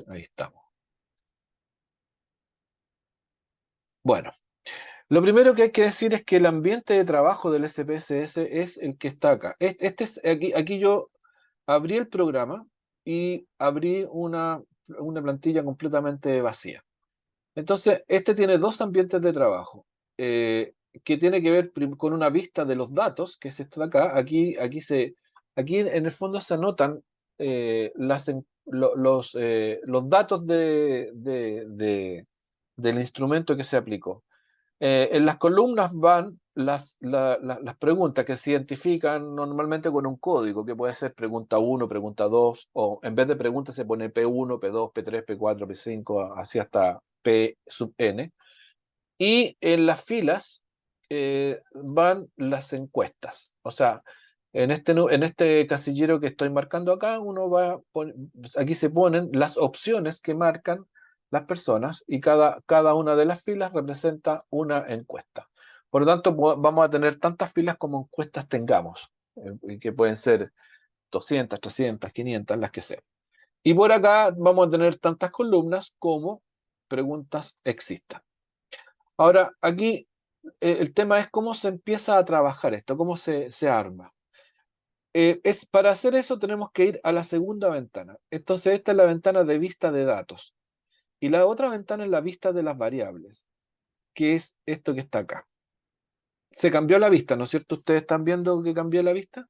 Ahí estamos. Bueno, lo primero que hay que decir es que el ambiente de trabajo del SPSS es el que está acá. Aquí yo abrí el programa y abrí una plantilla completamente vacía. Entonces, este tiene dos ambientes de trabajo, que tiene que ver con una vista de los datos, que es esto de acá. Aquí en el fondo se anotan los datos del instrumento que se aplicó. En las columnas van las preguntas que se identifican normalmente con un código, que puede ser pregunta 1, pregunta 2, o en vez de preguntas se pone P1, P2, P3, P4, P5, así hasta P sub n. Y en las filas van las encuestas. O sea, en este casillero que estoy marcando acá, aquí se ponen las opciones que marcan las personas y cada una de las filas representa una encuesta. Por lo tanto, vamos a tener tantas filas como encuestas tengamos, que pueden ser 200, 300, 500, las que sean. Y por acá vamos a tener tantas columnas como preguntas existan. Ahora, aquí el tema es cómo se empieza a trabajar esto, cómo se arma. Para hacer eso tenemos que ir a la segunda ventana. Entonces, esta es la ventana de vista de datos. Y la otra ventana es la vista de las variables, que es esto que está acá. Se cambió la vista, ¿no es cierto? ¿Ustedes están viendo que cambió la vista?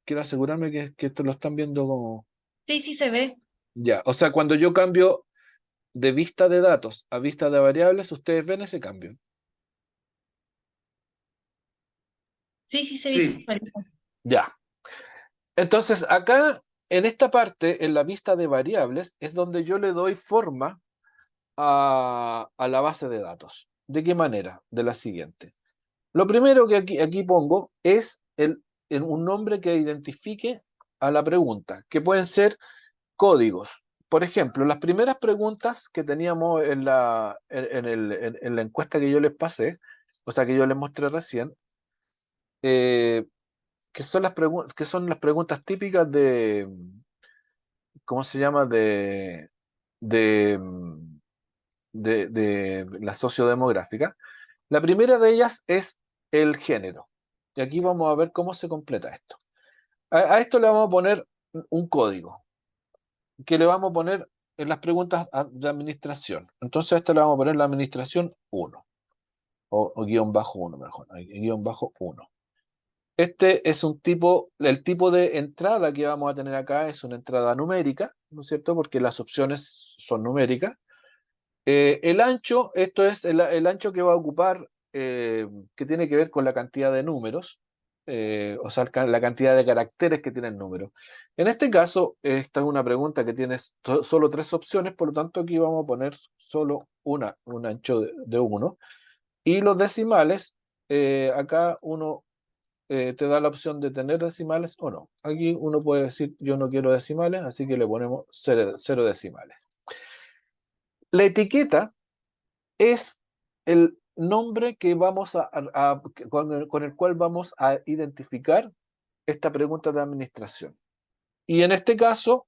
Quiero asegurarme que esto lo están viendo como... Sí, sí se ve. Ya, o sea, cuando yo cambio de vista de datos a vista de variables, ustedes ven ese cambio. Sí, sí se Sí. visualiza. Ya. Entonces, acá, en esta parte, en la vista de variables, es donde yo le doy forma a la base de datos. ¿De qué manera? De la siguiente. Lo primero que aquí pongo es un nombre que identifique a la pregunta, que pueden ser códigos. Por ejemplo, las primeras preguntas que teníamos en la encuesta que yo les pasé, o sea, que yo les mostré recién, eh, que son las preguntas típicas de, ¿cómo se llama? De, de la sociodemográfica. La primera de ellas es el género. Y aquí vamos a ver cómo se completa esto. A esto le vamos a poner un código, que le vamos a poner en las preguntas de administración. Entonces a esto le vamos a poner la administración 1, o guión bajo 1 mejor, guión bajo 1. Este es el tipo de entrada que vamos a tener acá es una entrada numérica, ¿no es cierto? Porque las opciones son numéricas. El ancho, esto es el ancho que va a ocupar, que tiene que ver con la cantidad de números, o sea, la cantidad de caracteres que tiene el número. En este caso, esta es una pregunta que tiene solo tres opciones, por lo tanto aquí vamos a poner solo un ancho de 1. Y los decimales, acá uno te da la opción de tener decimales o no. Aquí uno puede decir yo no quiero decimales, así que le ponemos cero decimales. La etiqueta es el nombre que con el cual vamos a identificar esta pregunta de administración. Y en este caso,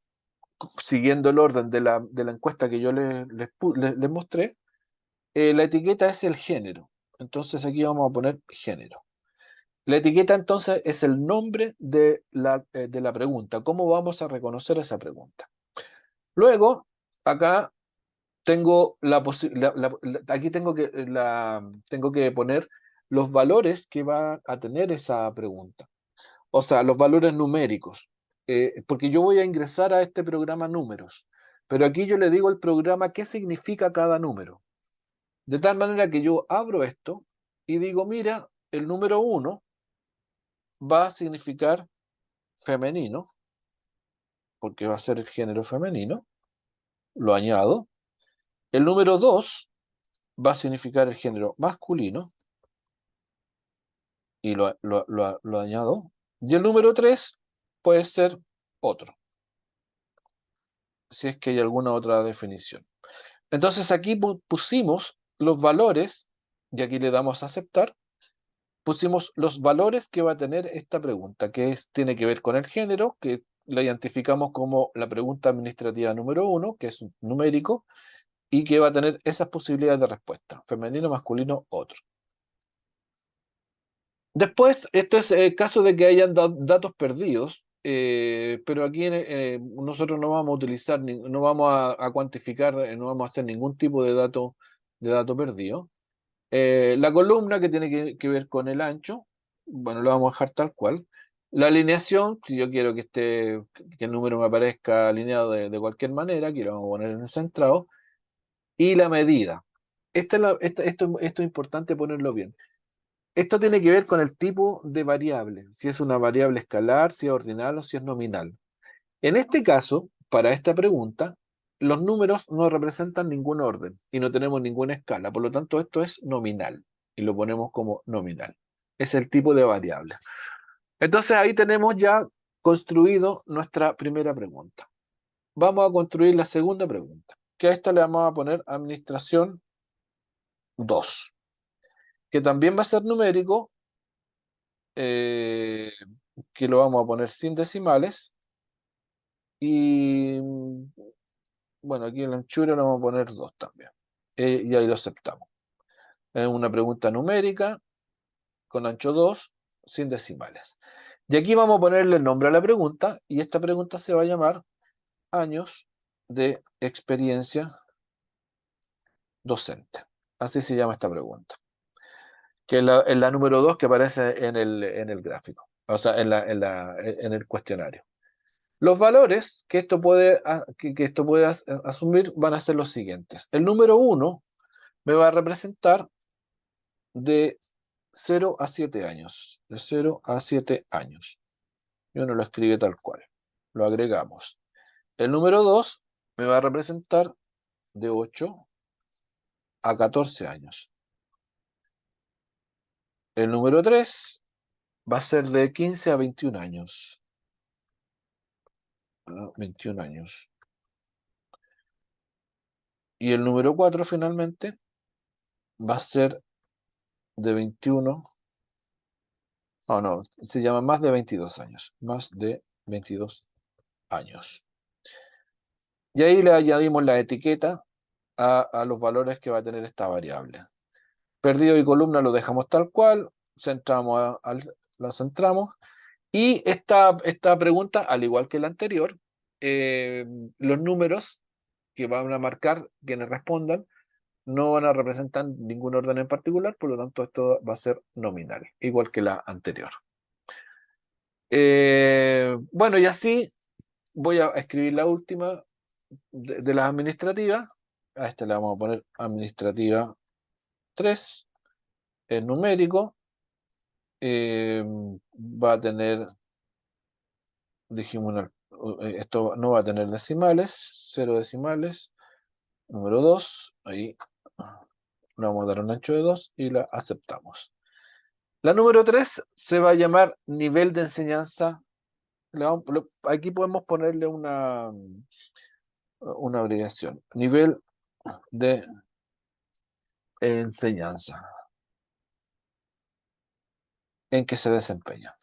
siguiendo el orden de la encuesta que yo les mostré, la etiqueta es el género. Entonces aquí vamos a poner género. La etiqueta entonces es el nombre de la pregunta. ¿Cómo vamos a reconocer esa pregunta? Luego, acá aquí tengo que poner los valores que va a tener esa pregunta. O sea, los valores numéricos. Porque yo voy a ingresar a este programa números. Pero aquí yo le digo al programa qué significa cada número. De tal manera que yo abro esto y digo, mira, el número 1 va a significar femenino, porque va a ser el género femenino. Lo añado. El número 2 va a significar el género masculino y lo añado. Y el número 3 puede ser otro, si es que hay alguna otra definición. Entonces aquí pusimos los valores, y aquí le damos a aceptar, pusimos los valores que va a tener esta pregunta, tiene que ver con el género, que la identificamos como la pregunta administrativa número 1, que es un numérico, y que va a tener esas posibilidades de respuesta, femenino, masculino, otro. Después, esto es el caso de que hayan datos perdidos, pero aquí nosotros no vamos a utilizar, no vamos a cuantificar, no vamos a hacer ningún tipo de dato perdido. La columna que tiene que ver con el ancho, bueno, lo vamos a dejar tal cual. La alineación, si yo quiero que el número me aparezca alineado de cualquier manera, aquí lo vamos a poner en el centrado. Y la medida. Esto es importante ponerlo bien. Esto tiene que ver con el tipo de variable, si es una variable escalar, si es ordinal o si es nominal. En este caso, para esta pregunta, los números no representan ningún orden y no tenemos ninguna escala, por lo tanto esto es nominal y lo ponemos como nominal. Es el tipo de variable. Entonces ahí tenemos ya construido nuestra primera pregunta. Vamos a construir la segunda pregunta, que a esta le vamos a poner administración 2, que también va a ser numérico, eh, que lo vamos a poner sin decimales. Y bueno, aquí en la anchura le vamos a poner 2 también. Y ahí lo aceptamos. Es una pregunta numérica con ancho 2 sin decimales. Y aquí vamos a ponerle el nombre a la pregunta y esta pregunta se va a llamar años de experiencia docente. Así se llama esta pregunta, que es la número 2 que aparece en el gráfico, o sea, en el cuestionario. Los valores que esto puede asumir van a ser los siguientes. El número 1 me va a representar de 0 a 7 años. De 0 a 7 años. Yo no lo escribe tal cual. Lo agregamos. El número 2 me va a representar de 8 a 14 años. El número 3 va a ser de 15 a 21 años. 21 años. Y el número 4 finalmente va a ser de 21. Oh, no, se llama más de 22 años. Más de 22 años. Y ahí le añadimos la etiqueta a los valores que va a tener esta variable. Perdido y columna lo dejamos tal cual. La centramos. Y esta pregunta, al igual que la anterior, los números que van a marcar quienes respondan no van a representar ningún orden en particular, por lo tanto esto va a ser nominal, igual que la anterior. Bueno, y así voy a escribir la última de las administrativas. A esta le vamos a poner administrativa 3, el numérico. Va a tener, dijimos, esto no va a tener decimales, 0 decimales. Número 2, ahí le vamos a dar un ancho de 2 y la aceptamos. La número 3 se va a llamar nivel de enseñanza. Aquí podemos ponerle una abreviación. Nivel de enseñanza en que se desempeña.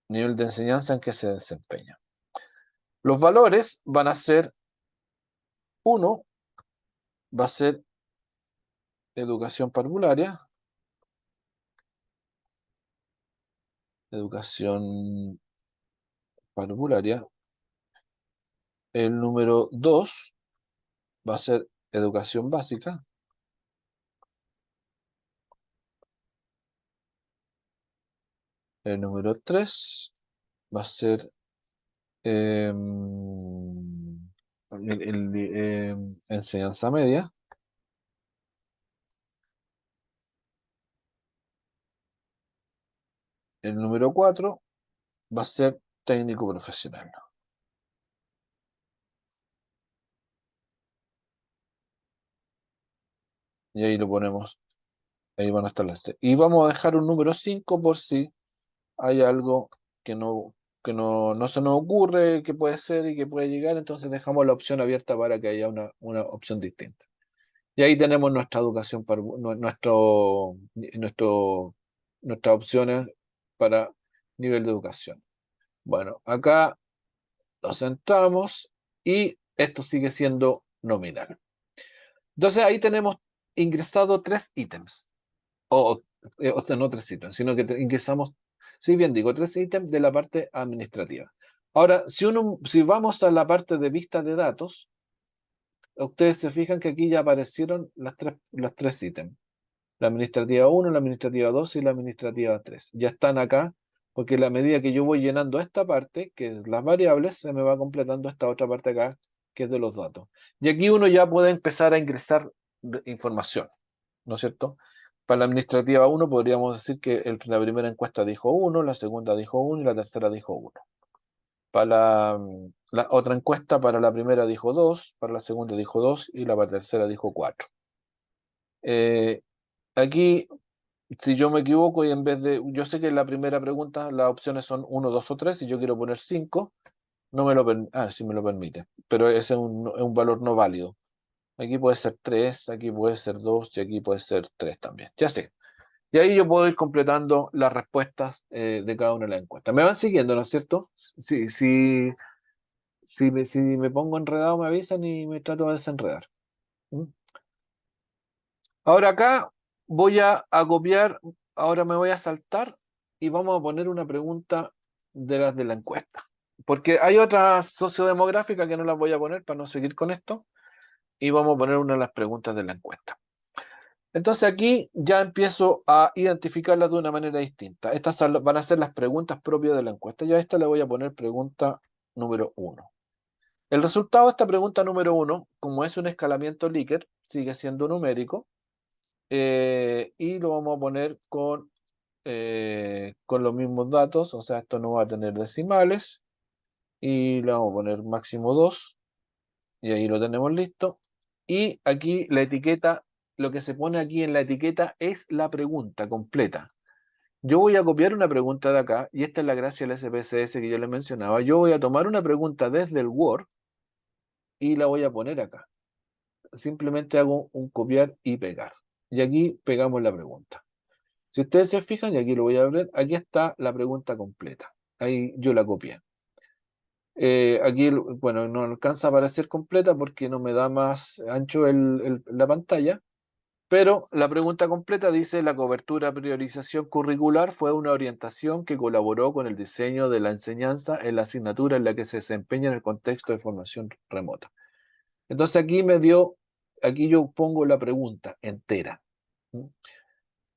Nivel de enseñanza en que se desempeña. Los valores van a ser 1, va a ser educación parvularia. Educación parvularia. El número 2 va a ser educación básica. El número 3 va a ser enseñanza media. El número 4 va a ser técnico profesional. Y ahí lo ponemos, ahí van a estar las tres. Y vamos a dejar un número 5 por si hay algo que no se nos ocurre que puede ser y que puede llegar, entonces dejamos la opción abierta para que haya una opción distinta. Y ahí tenemos nuestra educación, nuestras opciones para nivel de educación. Bueno, acá lo centramos y esto sigue siendo nominal. Entonces ahí tenemos ingresado 3 ítems. O sea, no 3 ítems, sino que ingresamos, sí, bien digo, 3 ítems de la parte administrativa. Ahora, si vamos a la parte de vista de datos, ustedes se fijan que aquí ya aparecieron las tres ítems. La administrativa uno, la administrativa 2 y la administrativa 3. Ya están acá, porque a la medida que yo voy llenando esta parte, que es las variables, se me va completando esta otra parte acá, que es de los datos. Y aquí uno ya puede empezar a ingresar información, ¿no es cierto? Para la administrativa uno podríamos decir que la primera encuesta dijo uno, la segunda dijo uno y la tercera dijo uno. Para la otra encuesta, para la primera dijo 2, para la segunda dijo 2 y la tercera dijo 4. Aquí, si yo me equivoco y en vez de, yo sé que en la primera pregunta las opciones son uno, 2 o 3, y yo quiero poner 5, no me lo sí me lo permite, pero ese es un valor no válido. Aquí puede ser 3, aquí puede ser 2 y aquí puede ser 3 también. Ya sé. Y ahí yo puedo ir completando las respuestas de cada una de las encuestas. ¿Me van siguiendo, no es cierto? Si me pongo enredado me avisan y me trato de desenredar. ¿Mm? Ahora acá voy a copiar, ahora me voy a saltar y vamos a poner una pregunta de las de la encuesta. Porque hay otra sociodemográfica que no las voy a poner para no seguir con esto y vamos a poner una de las preguntas de la encuesta. Entonces aquí ya empiezo a identificarlas de una manera distinta. Estas van a ser las preguntas propias de la encuesta. Yo a esta le voy a poner pregunta número 1. El resultado de esta pregunta número 1, como es un escalamiento Likert, sigue siendo numérico, y lo vamos a poner con los mismos datos, o sea, esto no va a tener decimales, y le vamos a poner máximo 2, y ahí lo tenemos listo. Y aquí la etiqueta, lo que se pone aquí en la etiqueta es la pregunta completa. Yo voy a copiar una pregunta de acá, y esta es la gracia del SPSS que yo les mencionaba. Yo voy a tomar una pregunta desde el Word y la voy a poner acá. Simplemente hago un copiar y pegar. Y aquí pegamos la pregunta. Si ustedes se fijan, y aquí lo voy a abrir, aquí está la pregunta completa. Ahí yo la copié. Aquí, bueno, no alcanza para ser completa porque no me da más ancho la pantalla, pero la pregunta completa dice: la cobertura priorización curricular fue una orientación que colaboró con el diseño de la enseñanza en la asignatura en la que se desempeña en el contexto de formación remota. Entonces aquí yo pongo la pregunta entera. ¿Mm?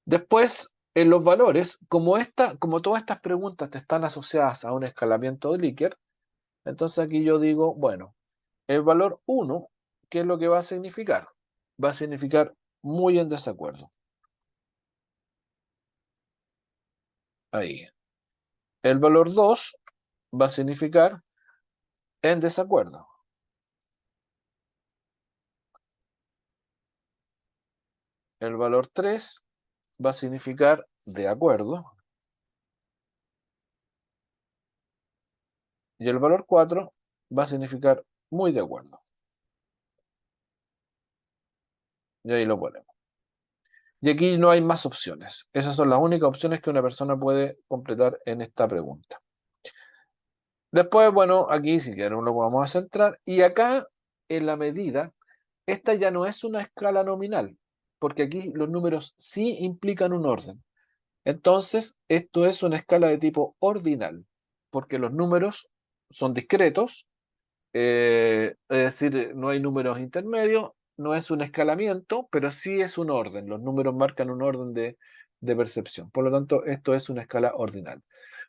Después, en los valores, como todas estas preguntas te están asociadas a un escalamiento de Likert, entonces aquí yo digo, bueno, el valor 1, ¿qué es lo que va a significar? Va a significar muy en desacuerdo. Ahí. El valor 2 va a significar en desacuerdo. El valor 3 va a significar de acuerdo. Y el valor 4 va a significar muy de acuerdo. Y ahí lo ponemos. Y aquí no hay más opciones. Esas son las únicas opciones que una persona puede completar en esta pregunta. Después, bueno, aquí si quieren lo vamos a centrar. Y acá, en la medida, esta ya no es una escala nominal, porque aquí los números sí implican un orden. Entonces, esto es una escala de tipo ordinal, porque los números son discretos, es decir, no hay números intermedios, no es un escalamiento, pero sí es un orden. Los números marcan un orden de percepción. Por lo tanto, esto es una escala ordinal.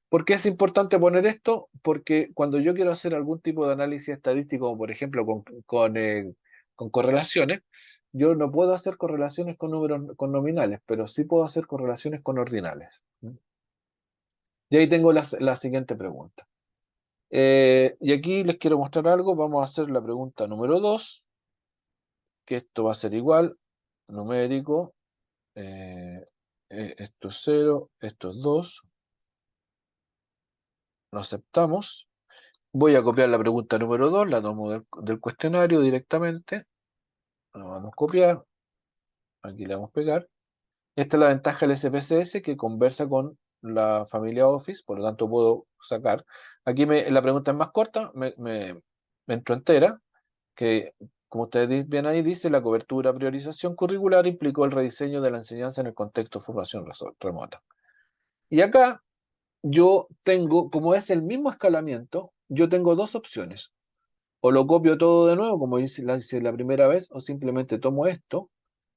¿Por qué es importante poner esto? Porque cuando yo quiero hacer algún tipo de análisis estadístico, como por ejemplo con correlaciones, yo no puedo hacer correlaciones con números con nominales, pero sí puedo hacer correlaciones con ordinales. Y ahí tengo la siguiente pregunta. Y aquí les quiero mostrar algo. Vamos a hacer la pregunta número 2, que esto va a ser igual, numérico. Esto es 0, esto es 2. Lo aceptamos. Voy a copiar la pregunta número 2, la tomo del cuestionario directamente. La vamos a copiar. Aquí le vamos a pegar. Esta es la ventaja del SPSS, que conversa con la familia Office, por lo tanto puedo sacar. Aquí la pregunta es más corta, me entro entera, que como ustedes ven ahí, dice la cobertura priorización curricular implicó el rediseño de la enseñanza en el contexto de formación remota. Y acá yo tengo, como es el mismo escalamiento, yo tengo dos opciones. O lo copio todo de nuevo, como hice la primera vez, o simplemente tomo esto,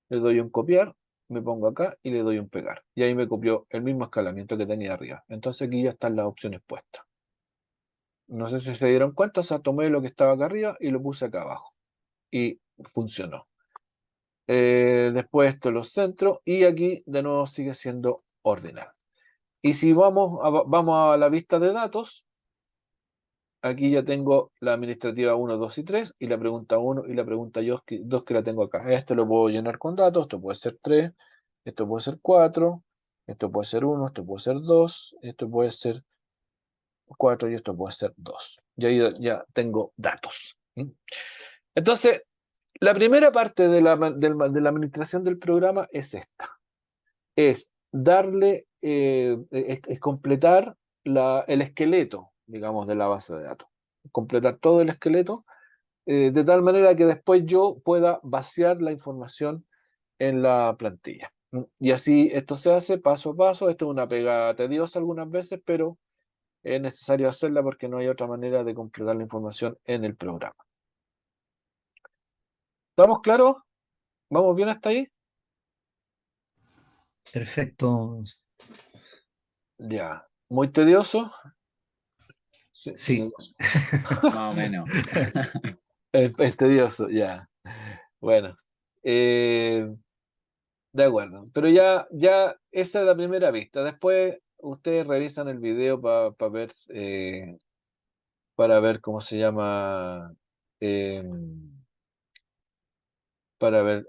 le doy un copiar, me pongo acá y le doy un pegar. Y ahí me copió el mismo escalamiento que tenía arriba. Entonces aquí ya están las opciones puestas. No sé si se dieron cuenta, o sea, tomé lo que estaba acá arriba y lo puse acá abajo. Y funcionó. Después esto los centros y aquí de nuevo sigue siendo ordinal. Y si vamos a la vista de datos, aquí ya tengo la administrativa 1, 2 y 3 y la pregunta 1 y la pregunta 2 que la tengo acá. Esto lo puedo llenar con datos, esto puede ser 3, esto puede ser 4, esto puede ser 1, esto puede ser 2, esto puede ser 4 y esto puede ser 2. Y ahí ya tengo datos. Entonces, la primera parte de la administración del programa es esta. Es darle, es completar el esqueleto, digamos, de la base de datos. Completar todo el esqueleto, de tal manera que después yo pueda vaciar la información en la plantilla. Y así esto se hace paso a paso. Esto es una pega tediosa algunas veces, pero es necesario hacerla porque no hay otra manera de completar la información en el programa. ¿Estamos claros? ¿Vamos bien hasta ahí? Perfecto. Ya. ¿Muy tedioso? Sí, Sí. Más o menos. es tedioso, ya. Bueno. De acuerdo. Pero ya esa es la primera vista. Después ustedes revisan el video para ver cómo se llama, para ver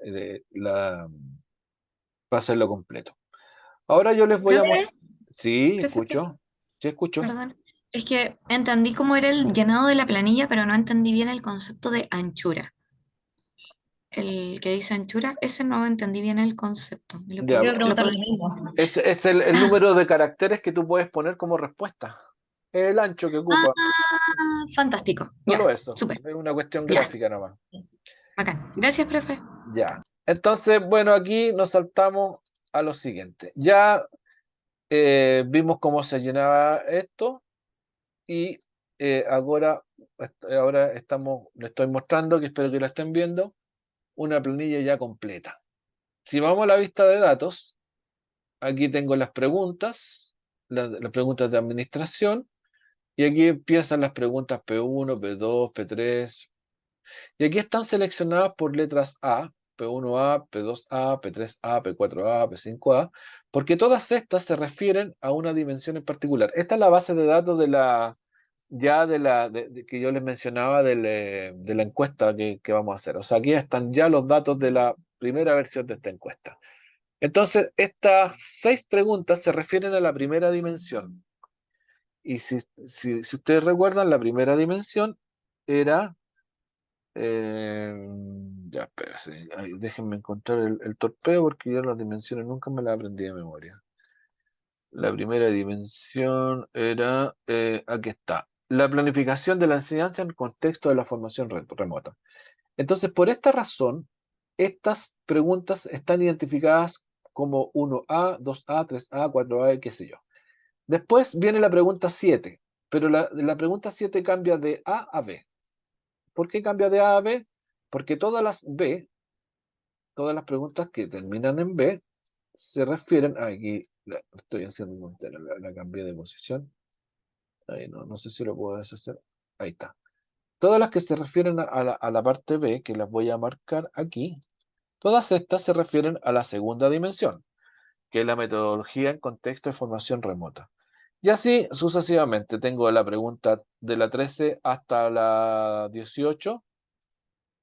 para hacerlo completo. Ahora yo les voy a Profe, mostrar. Sí, profe, escucho. Sí, escucho. perdón. Es que entendí cómo era el llenado de la planilla, pero no entendí bien el concepto de anchura. El que dice anchura, ese no entendí bien el concepto. Ya, Iba a preguntar lo mismo. es el Ah, número de caracteres que tú puedes poner como respuesta. El ancho que ocupa. fantástico. Solo Ya, eso. súper. Es una cuestión Ya, gráfica nomás. bacán. Gracias, profe. Ya. Entonces, bueno, aquí nos saltamos a lo siguiente. Ya vimos cómo se llenaba esto y ahora le estoy mostrando, que espero que la estén viendo, una planilla ya completa. Si vamos a la vista de datos, aquí tengo las preguntas, las preguntas de administración, y aquí empiezan las preguntas P1, P2, P3, y aquí están seleccionadas por letras A, P1A, P2A, P3A, P4A, P5A, porque todas estas se refieren a una dimensión en particular. Esta es la base de datos que yo les mencionaba de la encuesta que vamos a hacer. O sea, aquí están ya los datos de la primera versión de esta encuesta. Entonces, estas 6 preguntas se refieren a la primera dimensión. Y si ustedes recuerdan, la primera dimensión era ya, espérense, déjenme encontrar el torpeo porque yo las dimensiones nunca me las aprendí de memoria. La primera dimensión era, aquí está, la planificación de la enseñanza en el contexto de la formación remota. Entonces, por esta razón, estas preguntas están identificadas como 1A, 2A, 3A, 4A y qué sé yo. Después viene la pregunta 7, pero la pregunta 7 cambia de A a B. ¿Por qué cambia de A a B? Porque todas las preguntas que terminan en B se refieren, aquí estoy haciendo la cambié de posición, ahí no sé si lo puedo deshacer, ahí está. Todas las que se refieren a la parte B, que las voy a marcar aquí, todas estas se refieren a la segunda dimensión, que es la metodología en contexto de formación remota. Y así sucesivamente, tengo la pregunta de la 13 hasta la 18,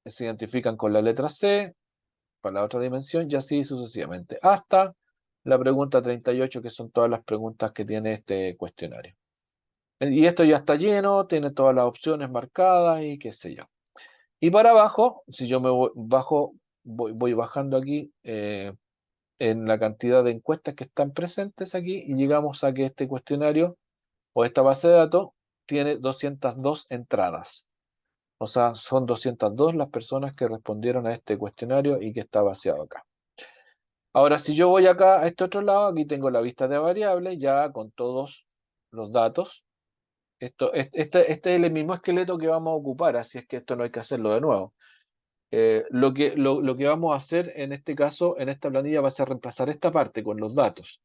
que se identifican con la letra C, para la otra dimensión, y así sucesivamente, hasta la pregunta 38, que son todas las preguntas que tiene este cuestionario. Y esto ya está lleno, tiene todas las opciones marcadas y qué sé yo. Y para abajo, si yo me voy bajando aquí, en la cantidad de encuestas que están presentes aquí y llegamos a que este cuestionario o esta base de datos tiene 202 entradas. O sea, son 202 las personas que respondieron a este cuestionario y que está vaciado acá. Ahora, si yo voy acá a este otro lado, aquí tengo la vista de variables ya con todos los datos. Este es el mismo esqueleto que vamos a ocupar, así es que esto no hay que hacerlo de nuevo. Lo que vamos a hacer en este caso, en esta planilla, va a ser reemplazar esta parte con los datos,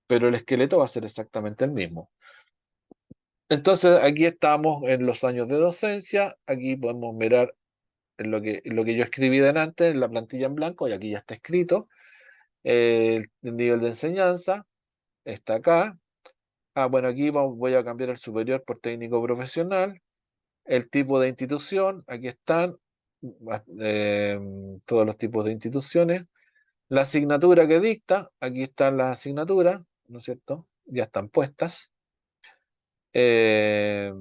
pero el esqueleto va a ser exactamente el mismo. Entonces, aquí estamos en los años de docencia, aquí podemos mirar en lo que yo escribí delante, en la plantilla en blanco, y aquí ya está escrito. El nivel de enseñanza está acá. Bueno, aquí voy a cambiar el superior por técnico profesional. El tipo de institución, aquí están todos los tipos de instituciones. La asignatura que dicta, aquí están las asignaturas, ¿no es cierto? Ya están puestas. En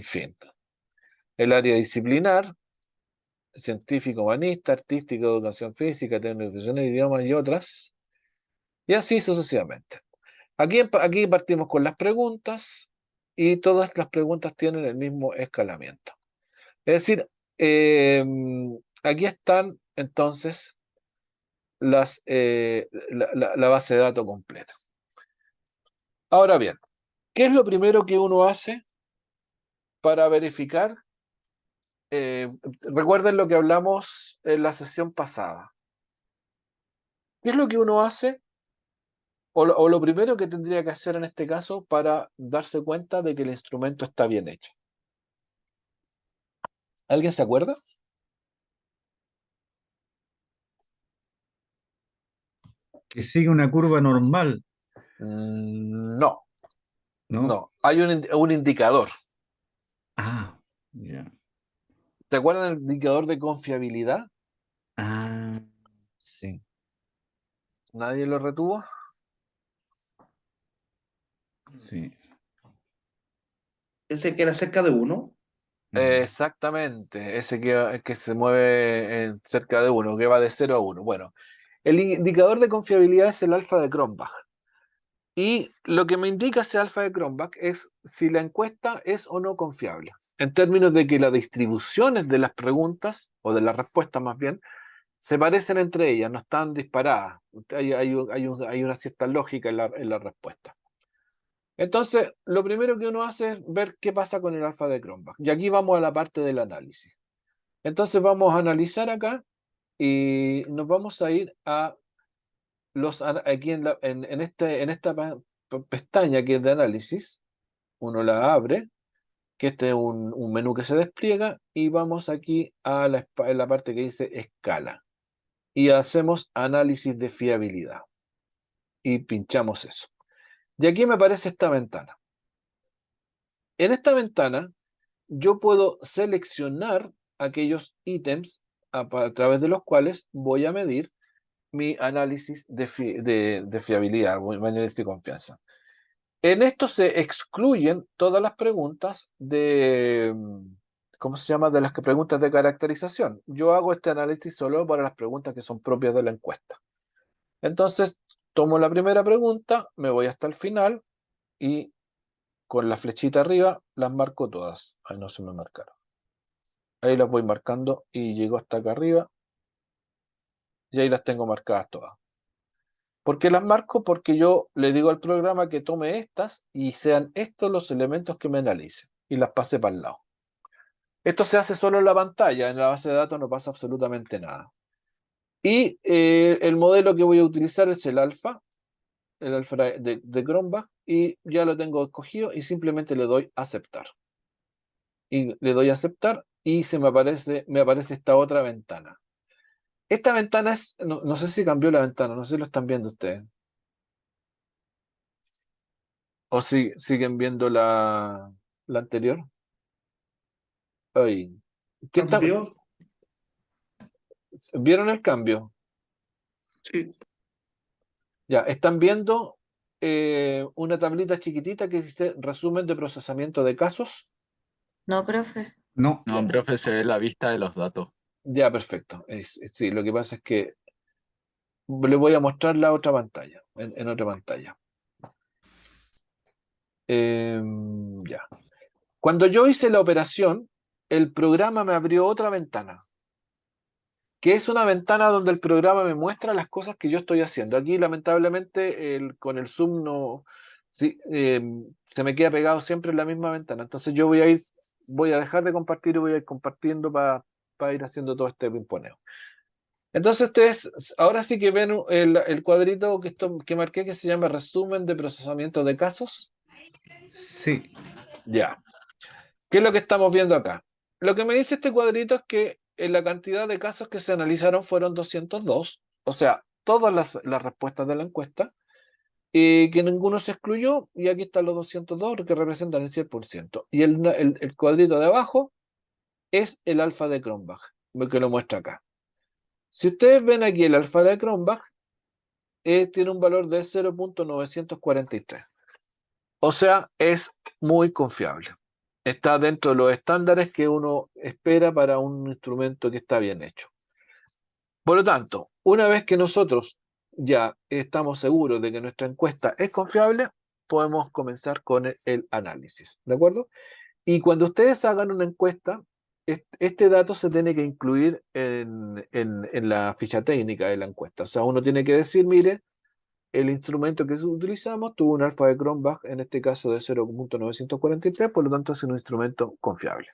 fin, el área disciplinar, científico, humanista, artístico, educación física, tecnología, idiomas y otras. Y así sucesivamente. Aquí partimos con las preguntas y todas las preguntas tienen el mismo escalamiento. Es decir, aquí están entonces la base de datos completa. Ahora bien, ¿qué es lo primero que uno hace para verificar? Recuerden lo que hablamos en la sesión pasada. ¿Qué es lo que uno hace? O lo primero que tendría que hacer en este caso para darse cuenta de que el instrumento está bien hecho. ¿Alguien se acuerda? Que sigue una curva normal, No, ¿no? no. Hay un indicador. Ah, ya. ¿Te acuerdan del indicador de confiabilidad? Ah, sí, ¿Nadie lo retuvo? sí. Ese que era cerca de 1. Exactamente, ese que se mueve en cerca de 1, que va de 0 a 1. Bueno, el indicador de confiabilidad es el alfa de Cronbach. Y lo que me indica ese alfa de Cronbach es si la encuesta es o no confiable, en términos de que las distribuciones de las preguntas, o de las respuestas más bien, se parecen entre ellas, no están disparadas. Hay una cierta lógica en la respuesta. Entonces, lo primero que uno hace es ver qué pasa con el alfa de Cronbach. Y aquí vamos a la parte del análisis. Entonces vamos a analizar acá y nos vamos a ir a aquí en esta pestaña que es de análisis. Uno la abre, que este es un menú que se despliega, y vamos aquí a en la parte que dice escala. Y hacemos análisis de fiabilidad. Y pinchamos eso. Y aquí me aparece esta ventana. En esta ventana yo puedo seleccionar aquellos ítems a través de los cuales voy a medir mi análisis de fiabilidad, mi análisis de confianza. En esto se excluyen todas las preguntas ¿cómo se llama? De las preguntas de caracterización. Yo hago este análisis solo para las preguntas que son propias de la encuesta. Entonces, tomo la primera pregunta, me voy hasta el final y con la flechita arriba las marco todas. Ahí no se me marcaron. Ahí las voy marcando y llego hasta acá arriba y ahí las tengo marcadas todas. ¿Por qué las marco? Porque yo le digo al programa que tome estas y sean estos los elementos que me analice y las pase para el lado. Esto se hace solo en la pantalla, en la base de datos no pasa absolutamente nada. Y el modelo que voy a utilizar es el alfa de Cronbach, y ya lo tengo escogido y simplemente le doy aceptar. Y le doy aceptar y me aparece esta otra ventana. Esta ventana no sé si cambió la ventana, no sé si lo están viendo ustedes. ¿O si, siguen viendo la anterior? Ahí. ¿Cambió? ¿Vieron el cambio? Sí. Ya, están viendo una tablita chiquitita que dice resumen de procesamiento de casos. No, profe. No, No, profe, se ve la vista de los datos. Ya, perfecto. Sí, lo que pasa es que le voy a mostrar la otra pantalla, en otra pantalla. Ya. Cuando yo hice la operación, el programa me abrió otra ventana, que es una ventana donde el programa me muestra las cosas que yo estoy haciendo. Aquí, lamentablemente, con el Zoom no, sí, se me queda pegado siempre en la misma ventana. Entonces yo voy a dejar de compartir y voy a ir compartiendo para ir haciendo todo este pimponeo. Entonces ustedes ahora sí que ven el cuadrito que marqué que se llama resumen de procesamiento de casos. Sí. Ya. ¿Qué es lo que estamos viendo acá? Lo que me dice este cuadrito es que la cantidad de casos que se analizaron fueron 202, o sea, todas las respuestas de la encuesta, y que ninguno se excluyó, y aquí están los 202 que representan el 100%. Y el cuadrito de abajo es el alfa de Cronbach, que lo muestra acá. Si ustedes ven aquí el alfa de Cronbach, tiene un valor de 0.943. O sea, es muy confiable. Está dentro de los estándares que uno espera para un instrumento que está bien hecho. Por lo tanto, una vez que nosotros ya estamos seguros de que nuestra encuesta es confiable, podemos comenzar con el análisis, ¿de acuerdo? Y cuando ustedes hagan una encuesta, este dato se tiene que incluir en la ficha técnica de la encuesta. O sea, uno tiene que decir, mire, el instrumento que utilizamos tuvo un alfa de Cronbach, en este caso de 0.943, por lo tanto es un instrumento confiable.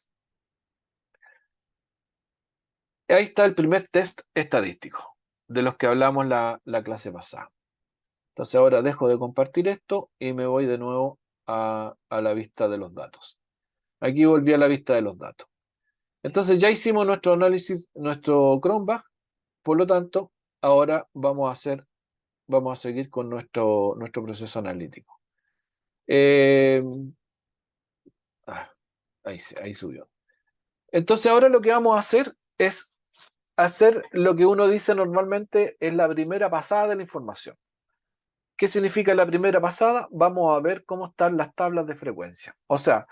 Ahí está el primer test estadístico, de los que hablamos la clase pasada. Entonces ahora dejo de compartir esto y me voy de nuevo a la vista de los datos. Aquí volví a la vista de los datos. Entonces ya hicimos nuestro análisis, nuestro Cronbach, por lo tanto, ahora vamos a seguir con nuestro proceso analítico. Ahí subió. Entonces ahora lo que vamos a hacer es hacer lo que uno dice normalmente en la primera pasada de la información. ¿Qué significa la primera pasada? Vamos a ver cómo están las tablas de frecuencia. O sea,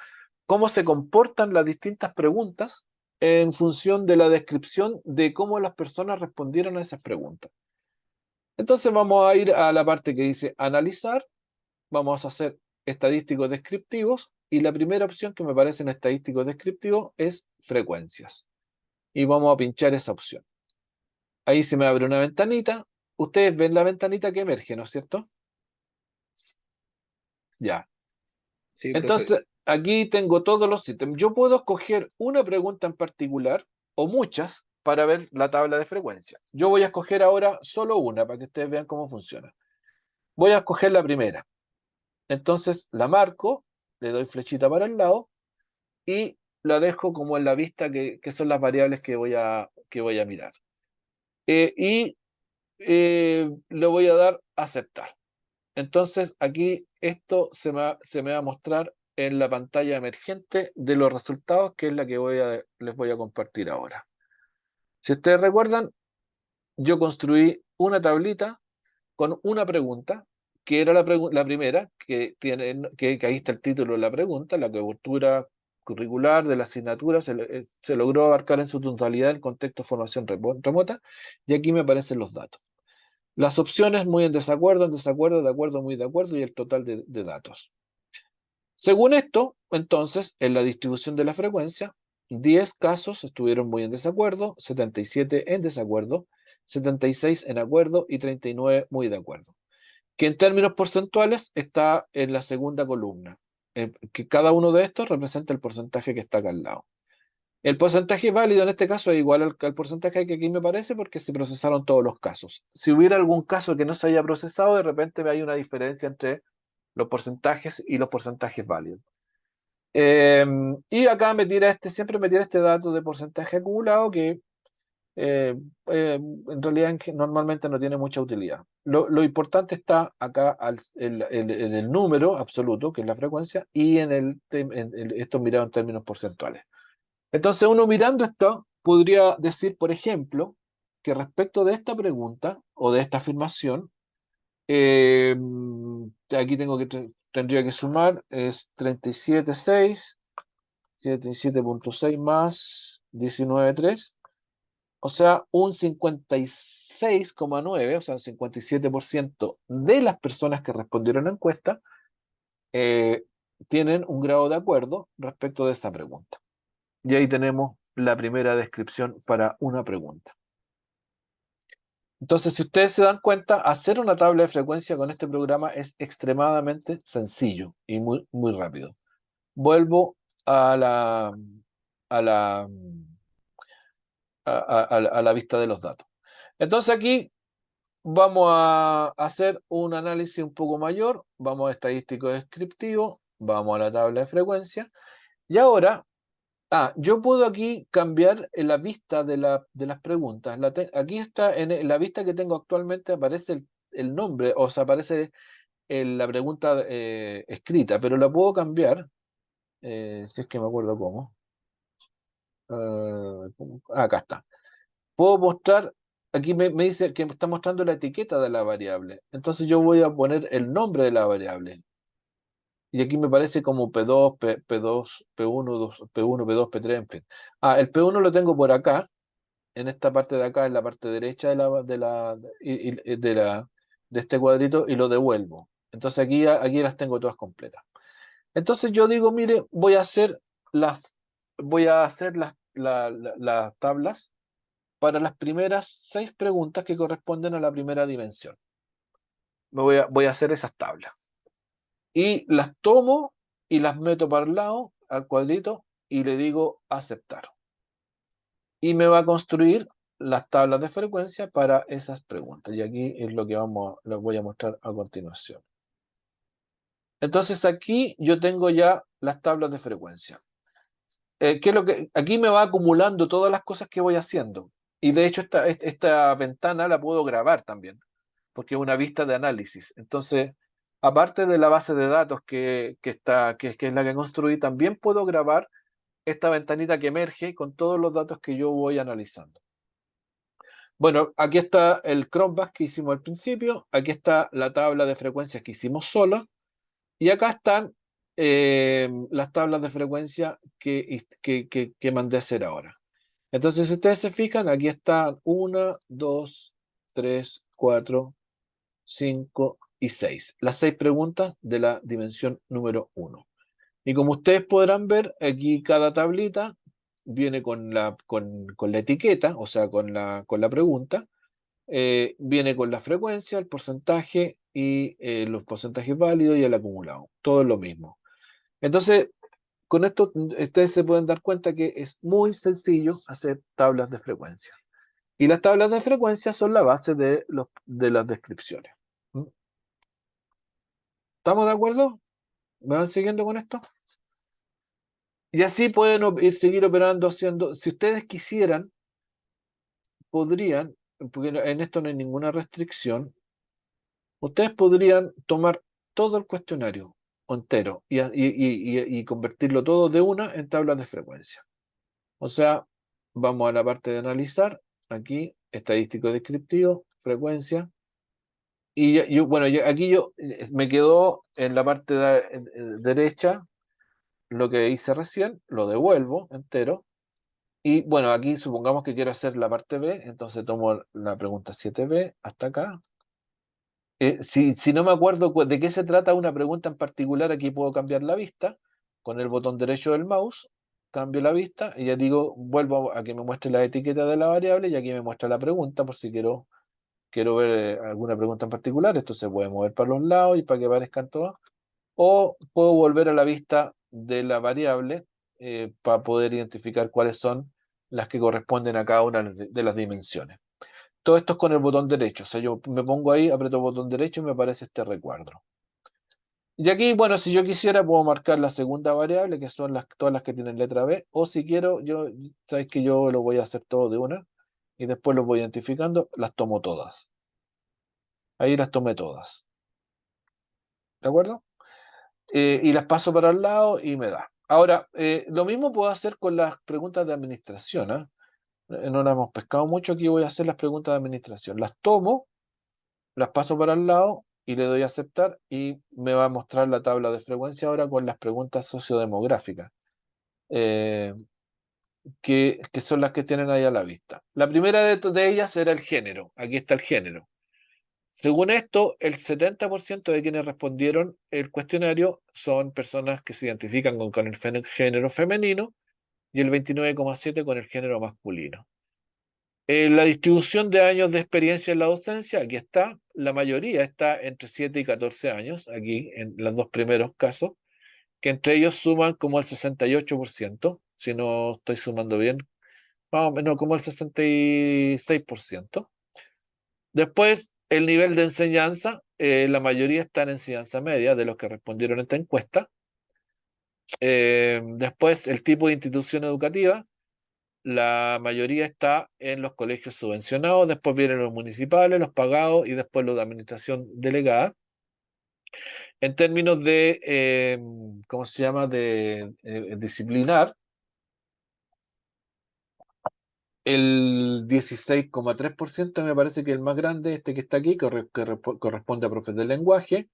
cómo se comportan las distintas preguntas en función de la descripción de cómo las personas respondieron a esas preguntas. Entonces vamos a ir a la parte que dice analizar, vamos a hacer estadísticos descriptivos y la primera opción que me parece en estadísticos descriptivos es frecuencias. Y vamos a pinchar esa opción. Ahí se me abre una ventanita. Ustedes ven la ventanita que emerge, ¿no es cierto? Ya. Sí, profe. Entonces, aquí tengo todos los ítems. Yo puedo escoger una pregunta en particular o muchas para ver la tabla de frecuencia. Yo voy a escoger ahora solo una para que ustedes vean cómo funciona. Voy a escoger la primera. Entonces la marco, le doy flechita para el lado y la dejo como en la vista que son las variables que voy a mirar. Le voy a dar aceptar. Entonces aquí esto se me va a mostrar en la pantalla emergente de los resultados, que es la que les voy a compartir ahora. Si ustedes recuerdan, yo construí una tablita con una pregunta, que era la primera, que ahí está el título de la pregunta, la cobertura curricular de la asignatura se logró abarcar en su totalidad el contexto de formación remota, y aquí me aparecen los datos. Las opciones muy en desacuerdo, de acuerdo, muy de acuerdo, y el total de datos. Según esto, entonces, en la distribución de la frecuencia, 10 casos estuvieron muy en desacuerdo, 77 en desacuerdo, 76 en acuerdo y 39 muy de acuerdo. Que en términos porcentuales está en la segunda columna, que cada uno de estos representa el porcentaje que está acá al lado. El porcentaje válido en este caso es igual al porcentaje que aquí me parece porque se procesaron todos los casos. Si hubiera algún caso que no se haya procesado, de repente hay una diferencia entre los porcentajes y los porcentajes válidos. Y acá siempre me tira este dato de porcentaje acumulado que en realidad normalmente no tiene mucha utilidad. Lo importante está acá en el número absoluto, que es la frecuencia, y esto mirado en términos porcentuales. Entonces uno mirando esto podría decir, por ejemplo, que respecto de esta pregunta o de esta afirmación, aquí tendría que sumar, es 37.6, 77.6 más 19.3, O sea, un 56,9, o sea, un 57% de las personas que respondieron a la encuesta tienen un grado de acuerdo respecto de esa pregunta. Y ahí tenemos la primera descripción para una pregunta. Entonces, si ustedes se dan cuenta, hacer una tabla de frecuencia con este programa es extremadamente sencillo y muy, muy rápido. Vuelvo a la, a la vista de los datos. Entonces aquí vamos a hacer un análisis un poco mayor, vamos a estadístico descriptivo, vamos a la tabla de frecuencia, y ahora, yo puedo aquí cambiar en la vista de las preguntas. Aquí está, en la vista que tengo actualmente, aparece el nombre, o sea, aparece la pregunta escrita, pero la puedo cambiar, si es que me acuerdo cómo. Acá está. Puedo mostrar, aquí me dice que me está mostrando la etiqueta de la variable. Entonces yo voy a poner el nombre de la variable. Y aquí me parece como P2, P2, P1, P1, P2, P3, en fin. El P1 lo tengo por acá, en esta parte de acá, en la parte derecha de este cuadrito, y lo devuelvo. Entonces aquí las tengo todas completas. Entonces yo digo, mire, voy a hacer las tablas para las primeras 6 preguntas que corresponden a la primera dimensión. Voy a hacer esas tablas. Y las tomo y las meto para el lado, al cuadrito, y le digo aceptar. Y me va a construir las tablas de frecuencia para esas preguntas. Y aquí es lo que les voy a mostrar a continuación. Entonces aquí yo tengo ya las tablas de frecuencia. ¿Qué es lo que, aquí me va acumulando todas las cosas que voy haciendo. Y de hecho esta ventana la puedo grabar también, porque es una vista de análisis. Entonces, aparte de la base de datos que es la que construí, también puedo grabar esta ventanita que emerge con todos los datos que yo voy analizando. Bueno, aquí está el Chromebus que hicimos al principio, aquí está la tabla de frecuencias que hicimos sola, y acá están las tablas de frecuencia que mandé a hacer ahora. Entonces, si ustedes se fijan, aquí están 1, 2, 3, 4, 5 y 6. Las 6 preguntas de la dimensión número 1. Y como ustedes podrán ver, aquí cada tablita viene con la etiqueta, o sea, con la pregunta. Viene con la frecuencia, el porcentaje y los porcentajes válidos y el acumulado. Todo es lo mismo. Entonces, con esto ustedes se pueden dar cuenta que es muy sencillo hacer tablas de frecuencia. Y las tablas de frecuencia son la base de las descripciones. ¿Mm? ¿Estamos de acuerdo? ¿Me van siguiendo con esto? Y así pueden seguir operando haciendo, si ustedes quisieran, podrían, porque en esto no hay ninguna restricción, ustedes podrían tomar todo el cuestionario entero y convertirlo todo de una en tablas de frecuencia. O sea, vamos a la parte de analizar, aquí, estadístico descriptivo, frecuencia, y bueno, aquí me quedó en la parte derecha lo que hice recién, lo devuelvo entero, y bueno, aquí supongamos que quiero hacer la parte B, entonces tomo la pregunta 7B hasta acá. Si no me acuerdo de qué se trata una pregunta en particular, aquí puedo cambiar la vista con el botón derecho del mouse, cambio la vista y ya digo, vuelvo a que me muestre la etiqueta de la variable y aquí me muestra la pregunta por si quiero ver alguna pregunta en particular. Esto se puede mover para los lados y para que aparezcan todas. O puedo volver a la vista de la variable para poder identificar cuáles son las que corresponden a cada una de las dimensiones. Todo esto es con el botón derecho. O sea, yo me pongo ahí, aprieto el botón derecho y me aparece este recuadro. Y aquí, bueno, si yo quisiera, puedo marcar la segunda variable, que son todas las que tienen letra B, o si quiero, sabéis que yo lo voy a hacer todo de una, y después los voy identificando, las tomo todas. Ahí las tomé todas. ¿De acuerdo? Y las paso para el lado y me da. Ahora, lo mismo puedo hacer con las preguntas de administración, ¿eh? No las hemos pescado mucho, aquí voy a hacer las preguntas de administración. Las tomo, las paso para el lado y le doy a aceptar y me va a mostrar la tabla de frecuencia ahora con las preguntas sociodemográficas. que son las que tienen ahí a la vista. La primera de ellas era el género. Aquí está el género. Según esto, el 70% de quienes respondieron el cuestionario son personas que se identifican con el género femenino y el 29,7% con el género masculino. La distribución de años de experiencia en la docencia, aquí está. La mayoría está entre 7 y 14 años, aquí en los dos primeros casos, que entre ellos suman como el 68%, si no estoy sumando bien, más o menos como el 66%. Después, el nivel de enseñanza, la mayoría está en enseñanza media de los que respondieron a esta encuesta. Después, el tipo de institución educativa, la mayoría está en los colegios subvencionados, después vienen los municipales, los pagados y después los de administración delegada. En términos de, ¿cómo se llama?, de disciplinar, el 16,3% me parece que el más grande, este que está aquí, corresponde a profes de lenguaje,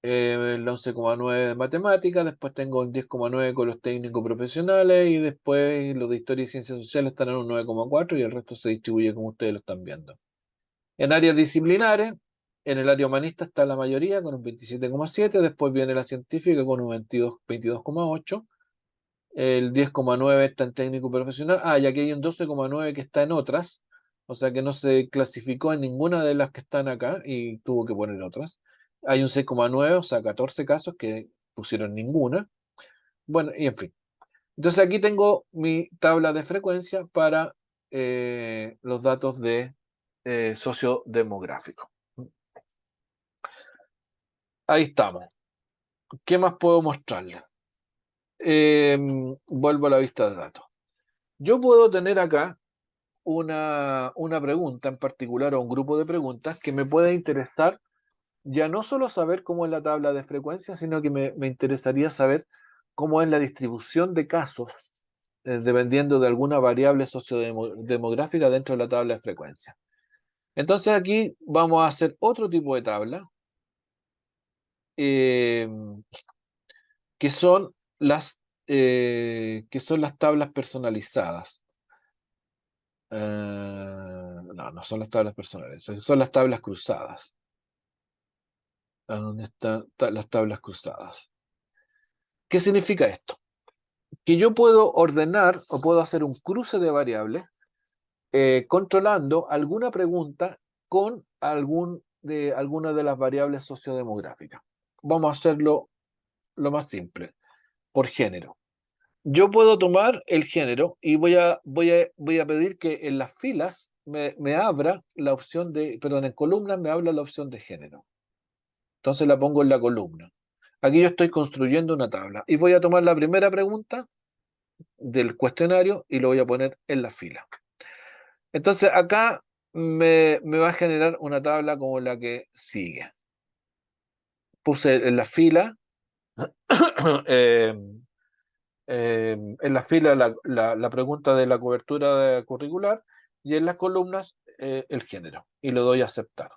el 11,9% de matemáticas, después tengo un 10,9% con los técnicos profesionales y después los de historia y ciencias sociales están en un 9,4% y el resto se distribuye como ustedes lo están viendo. En áreas disciplinares, en el área humanista está la mayoría con un 27,7%, después viene la científica con un 22,8%, el 10,9% está en técnico profesional, y aquí hay un 12,9% que está en otras, o sea que no se clasificó en ninguna de las que están acá y tuvo que poner otras. Hay un 6,9%, o sea, 14 casos que pusieron ninguna. Bueno, y en fin. Entonces aquí tengo mi tabla de frecuencia para los datos de sociodemográfico. Ahí estamos. ¿Qué más puedo mostrarles? Vuelvo a la vista de datos. Yo puedo tener acá una pregunta en particular o un grupo de preguntas que me puede interesar ya no solo saber cómo es la tabla de frecuencia, sino que me interesaría saber cómo es la distribución de casos dependiendo de alguna variable sociodemográfica dentro de la tabla de frecuencia. Entonces aquí vamos a hacer otro tipo de tabla eh, que son las tablas personalizadas. No son las tablas personales, son las tablas cruzadas. ¿A dónde están las tablas cruzadas? ¿Qué significa esto? Que yo puedo ordenar o puedo hacer un cruce de variables controlando alguna pregunta con alguna de las variables sociodemográficas. Vamos a hacerlo lo más simple, por género. Yo puedo tomar el género y voy a pedir que en las filas me abra la opción en columnas me abra la opción de género. Entonces la pongo en la columna. Aquí yo estoy construyendo una tabla y voy a tomar la primera pregunta del cuestionario y lo voy a poner en la fila. Entonces acá me va a generar una tabla como la que sigue. Puse en la fila la pregunta de la cobertura curricular y en las columnas el género y le doy a aceptar.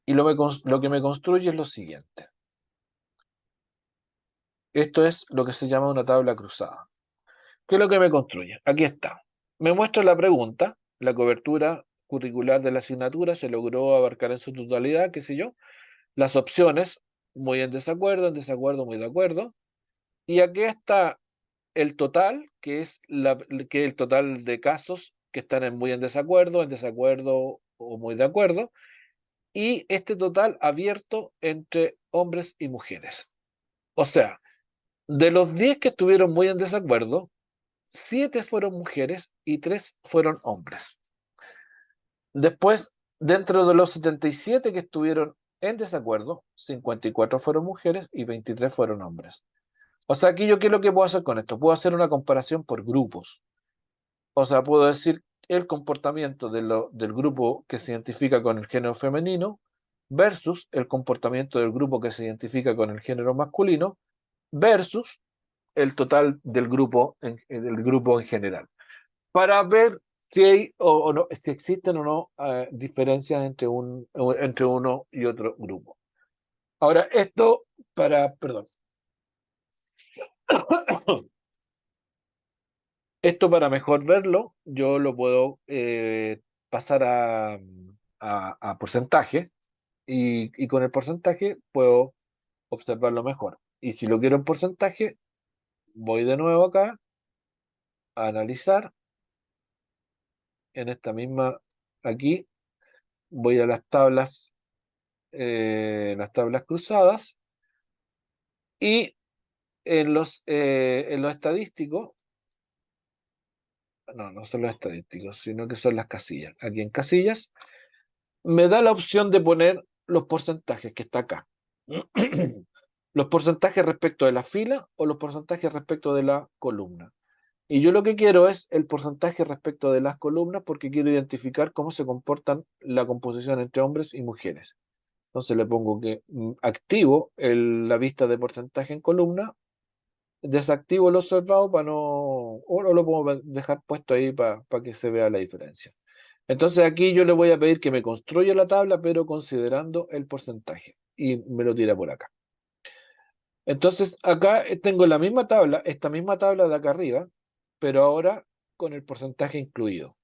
Y lo que me construye es lo siguiente. Esto es lo que se llama una tabla cruzada. ¿Qué es lo que me construye? Aquí está. Me muestra la pregunta, la cobertura curricular de la asignatura se logró abarcar en su totalidad, qué sé yo. Las opciones, muy en desacuerdo, muy de acuerdo. Y aquí está el total, que es el total de casos que están muy en desacuerdo o muy de acuerdo. Y este total abierto entre hombres y mujeres. O sea, de los 10 que estuvieron muy en desacuerdo, 7 fueron mujeres y 3 fueron hombres. Después, dentro de los 77 que estuvieron en desacuerdo, 54 fueron mujeres y 23 fueron hombres. O sea, aquí yo, ¿qué es lo que puedo hacer con esto? Puedo hacer una comparación por grupos. O sea, puedo decir el comportamiento del grupo que se identifica con el género femenino versus el comportamiento del grupo que se identifica con el género masculino versus el total del grupo en general, para ver si hay o no, si existen o no diferencias entre uno y otro grupo. Ahora, perdón. Esto para mejor verlo, yo lo puedo pasar a porcentaje y con el porcentaje puedo observarlo mejor. Y si lo quiero en porcentaje, voy de nuevo acá a analizar en esta misma, aquí, voy a las tablas cruzadas y en los estadísticos, no son los estadísticos, sino que son las casillas. Aquí en casillas me da la opción de poner los porcentajes que está acá. Los porcentajes respecto de la fila o los porcentajes respecto de la columna. Y yo lo que quiero es el porcentaje respecto de las columnas porque quiero identificar cómo se comportan la composición entre hombres y mujeres. Entonces le pongo que activo la vista de porcentaje en columna, desactivo el observado para no, o lo puedo dejar puesto ahí para que se vea la diferencia. Entonces aquí yo le voy a pedir que me construya la tabla, pero considerando el porcentaje. Y me lo tira por acá. Entonces acá tengo la misma tabla, esta misma tabla de acá arriba, pero ahora con el porcentaje incluido.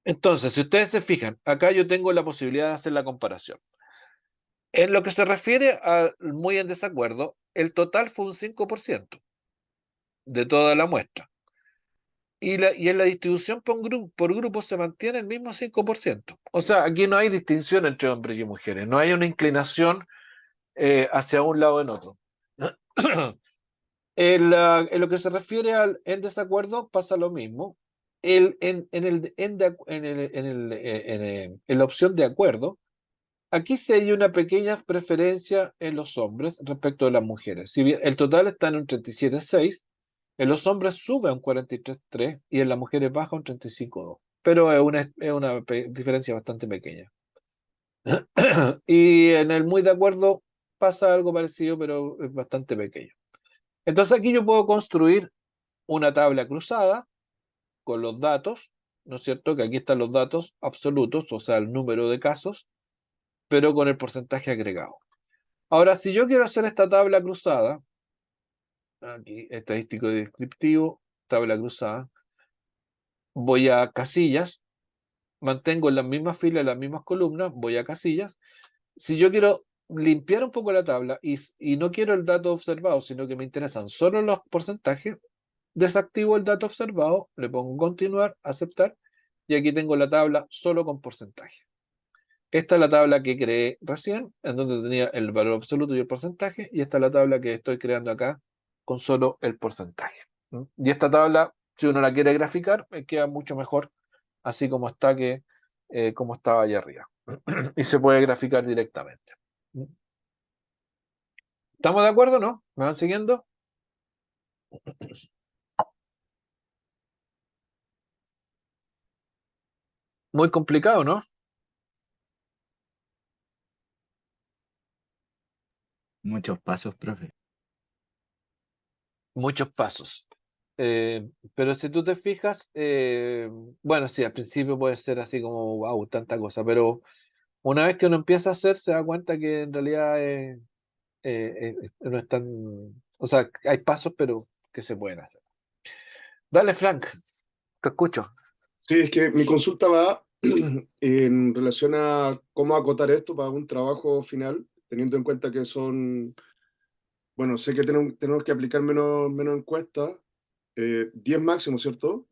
Entonces, si ustedes se fijan, acá yo tengo la posibilidad de hacer la comparación. En lo que se refiere a muy en desacuerdo, el total fue un 5% de toda la muestra. Y en la distribución por grupo se mantiene el mismo 5%. O sea, aquí no hay distinción entre hombres y mujeres, no hay una inclinación hacia un lado o en otro. En lo que se refiere al en desacuerdo pasa lo mismo. En la opción de acuerdo, aquí se hay una pequeña preferencia en los hombres respecto de las mujeres. Si bien el total está en un 37,6, en los hombres sube a un 43,3 y en las mujeres baja a un 35,2. Pero es una diferencia bastante pequeña. Y en el muy de acuerdo pasa algo parecido, pero es bastante pequeño. Entonces aquí yo puedo construir una tabla cruzada con los datos, ¿no es cierto? Que aquí están los datos absolutos, o sea, el número de casos, pero con el porcentaje agregado. Ahora, si yo quiero hacer esta tabla cruzada, aquí, estadístico y descriptivo, tabla cruzada, voy a casillas, mantengo en las mismas filas, las mismas columnas, voy a casillas. Si yo quiero limpiar un poco la tabla y no quiero el dato observado, sino que me interesan solo los porcentajes, desactivo el dato observado, le pongo continuar, aceptar, y aquí tengo la tabla solo con porcentaje. Esta es la tabla que creé recién, en donde tenía el valor absoluto y el porcentaje, y esta es la tabla que estoy creando acá con solo el porcentaje. Y esta tabla, si uno la quiere graficar, me queda mucho mejor, así como está como estaba allá arriba. Y se puede graficar directamente. ¿Estamos de acuerdo, no? ¿Me van siguiendo? Muy complicado, ¿no? Muchos pasos, profe. Muchos pasos. Pero si tú te fijas, bueno, sí, al principio puede ser así como, wow, tanta cosa, pero una vez que uno empieza a hacer, se da cuenta que en realidad no es tan, o sea, hay pasos, pero que se pueden hacer. Dale, Frank, te escucho. Sí, es que mi consulta va en relación a cómo acotar esto para un trabajo final, teniendo en cuenta que son, bueno, sé que tenemos que aplicar menos encuestas, 10 máximo, ¿cierto?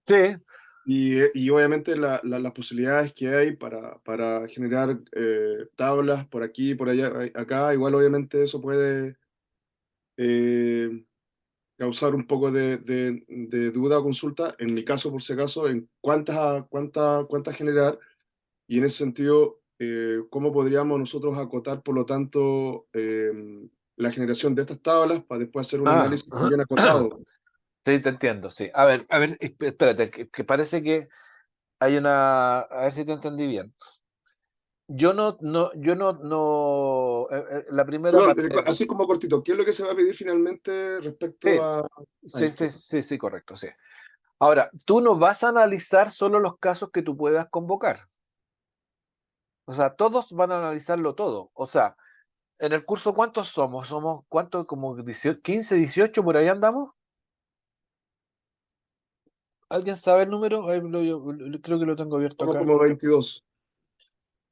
Sí, Y obviamente las posibilidades que hay para generar tablas por aquí, por allá, acá, igual obviamente eso puede eh, causar un poco de duda o consulta, en mi caso, por si acaso, en cuántas generar. Y en ese sentido, ¿cómo podríamos nosotros acotar, por lo tanto, la generación de estas tablas para después hacer un ah, análisis bien acotado? sí, te entiendo, sí. A ver, espérate, que parece que hay a ver si te entendí bien. La primera Perdón, parte, así como cortito, ¿qué es lo que se va a pedir finalmente respecto sí, a sí, sí, esto? sí, sí, correcto, sí. Ahora, tú no vas a analizar solo los casos que tú puedas convocar. O sea, todos van a analizarlo todo. O sea, en el curso, ¿cuántos somos? ¿Somos cuántos? Como 18, 15, 18, por ahí andamos. ¿Alguien sabe el número? Creo que lo tengo abierto Somos acá. como 22.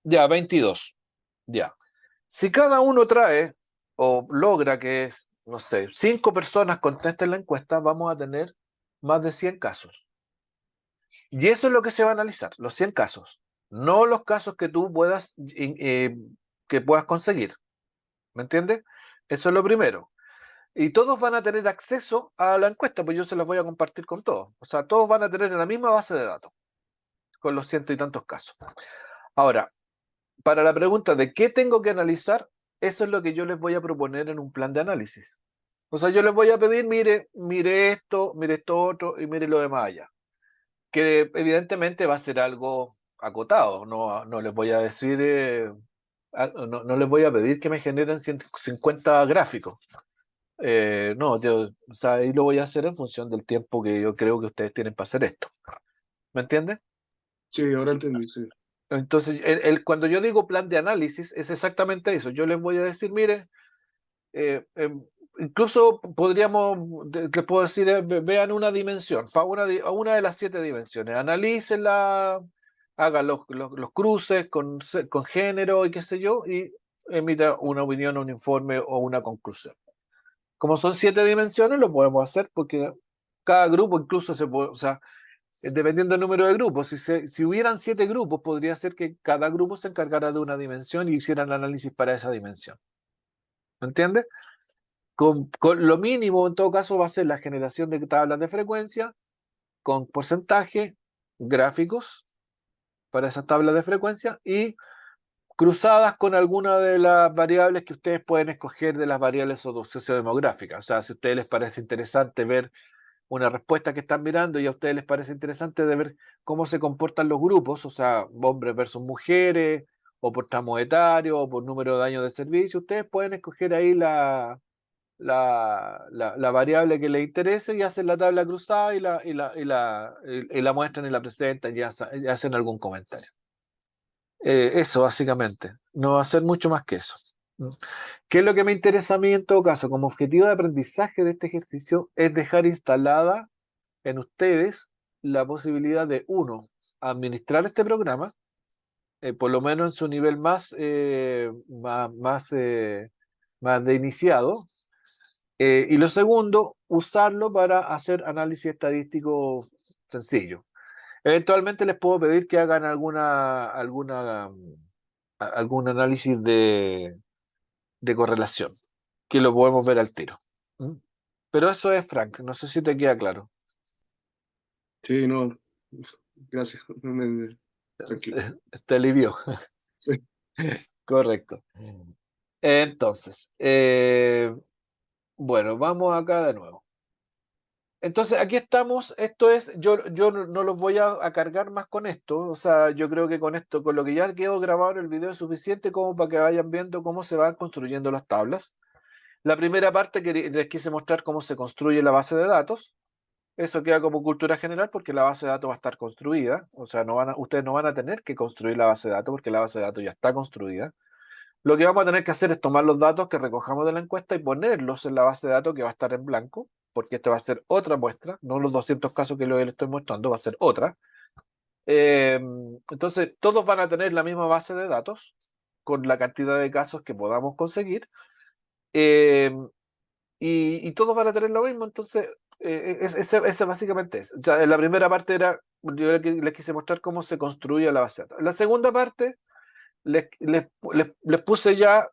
Ya, 22. Ya. Si cada uno trae o logra que, no sé, 5 personas contesten la encuesta, vamos a tener más de 100 casos. Y eso es lo que se va a analizar, los 100 casos, no los casos que tú que puedas conseguir. ¿Me entiendes? Eso es lo primero. Y todos van a tener acceso a la encuesta, pues yo se las voy a compartir con todos. O sea, todos van a tener en la misma base de datos, con los ciento y tantos casos. Ahora, para la pregunta de qué tengo que analizar, eso es lo que yo les voy a proponer en un plan de análisis. O sea, yo les voy a pedir, mire esto otro y mire lo demás allá. Que evidentemente va a ser algo acotado, no les voy a decir, no les voy a pedir que me generen 150 gráficos. No, o sea, ahí lo voy a hacer en función del tiempo que yo creo que ustedes tienen para hacer esto. ¿Me entienden? Sí, ahora entendí, sí. Entonces, cuando yo digo plan de análisis, es exactamente eso. Yo les voy a decir, mire, incluso les puedo decir, vean una dimensión, a una de las 7 dimensiones, analícenla, hagan los cruces con género y qué sé yo, y emita una opinión, un informe o una conclusión. Como son 7 dimensiones, lo podemos hacer porque cada grupo incluso se puede, o sea, dependiendo del número de grupos, si hubieran 7 grupos, podría ser que cada grupo se encargara de una dimensión y hicieran análisis para esa dimensión. ¿Me entiendes? Con lo mínimo, en todo caso, va a ser la generación de tablas de frecuencia con porcentaje, gráficos para esas tablas de frecuencia y cruzadas con alguna de las variables que ustedes pueden escoger de las variables sociodemográficas. O sea, si a ustedes les parece interesante ver una respuesta que están mirando y a ustedes les parece interesante de ver cómo se comportan los grupos, o sea, hombres versus mujeres, o por tramo etario, o por número de años de servicio, ustedes pueden escoger ahí la variable que les interese y hacen la tabla cruzada y la muestran y la presentan y hacen algún comentario. Eso básicamente, no va a ser mucho más que eso. ¿Qué es lo que me interesa a mí en todo caso? Como objetivo de aprendizaje de este ejercicio es dejar instalada en ustedes la posibilidad de, uno, administrar este programa, por lo menos en su nivel más de iniciado, y lo segundo, usarlo para hacer análisis estadístico sencillo. Eventualmente les puedo pedir que hagan algún análisis de correlación, que lo podemos ver al tiro. ¿Mm? Pero eso es Frank, no sé si te queda claro. Sí, no, gracias. Tranquilo. Te alivió. Sí. Correcto. Entonces, bueno, vamos acá de nuevo. Entonces, aquí estamos. Esto es, yo no los voy a cargar más con esto. O sea, yo creo que con esto, con lo que ya quedó grabado en el video es suficiente como para que vayan viendo cómo se van construyendo las tablas. La primera parte que les quise mostrar cómo se construye la base de datos. Eso queda como cultura general porque la base de datos va a estar construida. O sea, ustedes no van a tener que construir la base de datos porque la base de datos ya está construida. Lo que vamos a tener que hacer es tomar los datos que recojamos de la encuesta y ponerlos en la base de datos que va a estar en blanco, porque esta va a ser otra muestra, no los 200 casos que les estoy mostrando, va a ser otra. Entonces, todos van a tener la misma base de datos con la cantidad de casos que podamos conseguir. Y todos van a tener lo mismo, entonces ese básicamente es. O sea, la primera parte era, yo les quise mostrar cómo se construye la base de datos. La segunda parte, les puse ya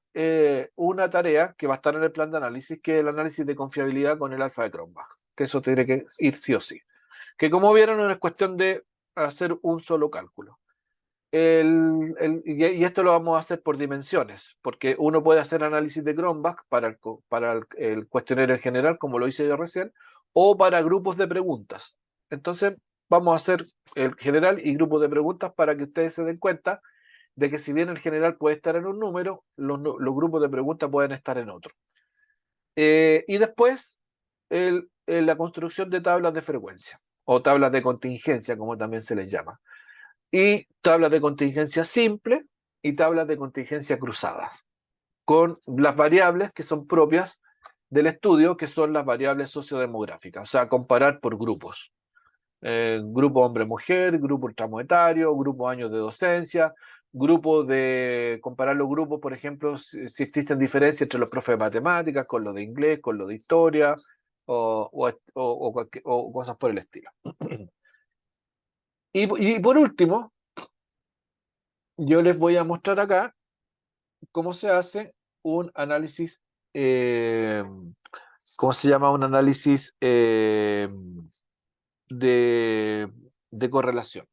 una tarea que va a estar en el plan de análisis, que es el análisis de confiabilidad con el alfa de Cronbach, que eso tiene que ir sí o sí. Que como vieron, no es cuestión de hacer un solo cálculo. Y esto lo vamos a hacer por dimensiones, porque uno puede hacer análisis de Cronbach para el cuestionario en general, como lo hice yo recién, o para grupos de preguntas. Entonces, vamos a hacer el general y grupos de preguntas para que ustedes se den cuenta de que si bien el general puede estar en un número, los grupos de preguntas pueden estar en otro. Y después, la construcción de tablas de frecuencia, o tablas de contingencia, como también se les llama. Y tablas de contingencia simple y tablas de contingencia cruzadas, con las variables que son propias del estudio, que son las variables sociodemográficas, o sea, comparar por grupos. Grupo hombre-mujer, grupo ultramonetario, grupo años de docencia, grupo de comparar los grupos, por ejemplo, si existen diferencias entre los profes de matemáticas, con los de inglés, con los de historia, o cosas por el estilo. Y por último, yo les voy a mostrar acá cómo se hace un análisis, ¿cómo se llama? Un análisis de correlación.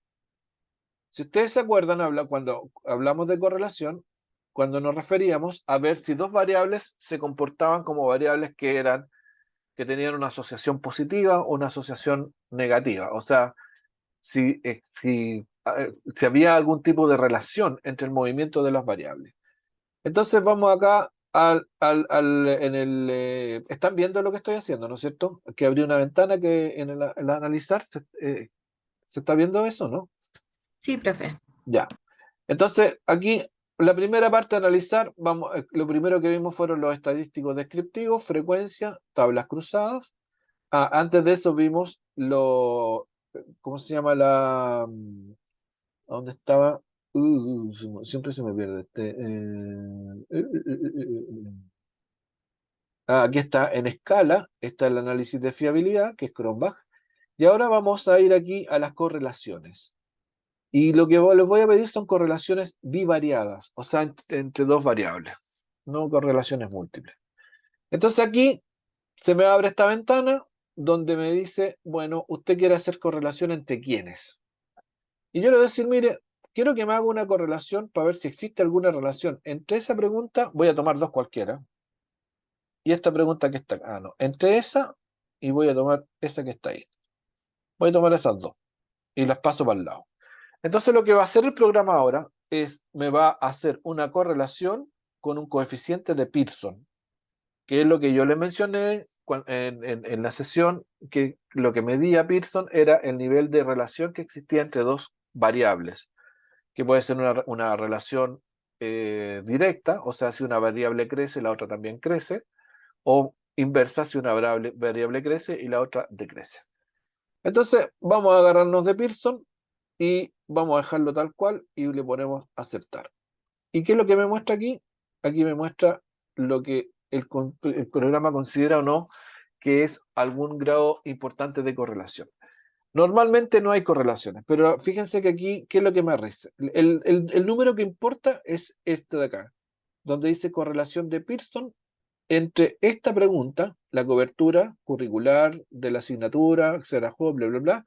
Si ustedes se acuerdan, cuando hablamos de correlación, cuando nos referíamos a ver si dos variables se comportaban como variables que tenían una asociación positiva o una asociación negativa. O sea, si había algún tipo de relación entre el movimiento de las variables. Entonces vamos acá están viendo lo que estoy haciendo, ¿no es cierto? Que abrí una ventana que en el analizar se está viendo eso, ¿no? Sí, profe. Ya. Entonces, aquí, la primera parte de analizar, lo primero que vimos fueron los estadísticos descriptivos, frecuencia, tablas cruzadas. Antes de eso vimos ¿cómo se llama ¿dónde estaba? Siempre se me pierde aquí está en escala, está el análisis de fiabilidad, que es Cronbach. Y ahora vamos a ir aquí a las correlaciones. Y lo que les voy a pedir son correlaciones bivariadas, o sea, entre dos variables, no correlaciones múltiples. Entonces aquí se me abre esta ventana donde me dice, bueno, usted quiere hacer correlación entre quiénes. Y yo le voy a decir, mire, quiero que me haga una correlación para ver si existe alguna relación entre esa pregunta, voy a tomar dos cualquiera, y esta pregunta que está acá, no, entre esa y voy a tomar esa que está ahí. Voy a tomar esas dos y las paso para el lado. Entonces lo que va a hacer el programa ahora es, me va a hacer una correlación con un coeficiente de Pearson, que es lo que yo le mencioné en la sesión, que lo que medía Pearson era el nivel de relación que existía entre dos variables, que puede ser una relación directa, o sea, si una variable crece, la otra también crece, o inversa, si una variable crece y la otra decrece. Entonces, vamos a agarrarnos de Pearson y vamos a dejarlo tal cual y le ponemos aceptar. ¿Y qué es lo que me muestra aquí? Aquí me muestra lo que el programa considera o no que es algún grado importante de correlación. Normalmente no hay correlaciones, pero fíjense que aquí, ¿qué es lo que me resta? El número que importa es este de acá, donde dice correlación de Pearson entre esta pregunta, la cobertura curricular de la asignatura, bla, bla, bla,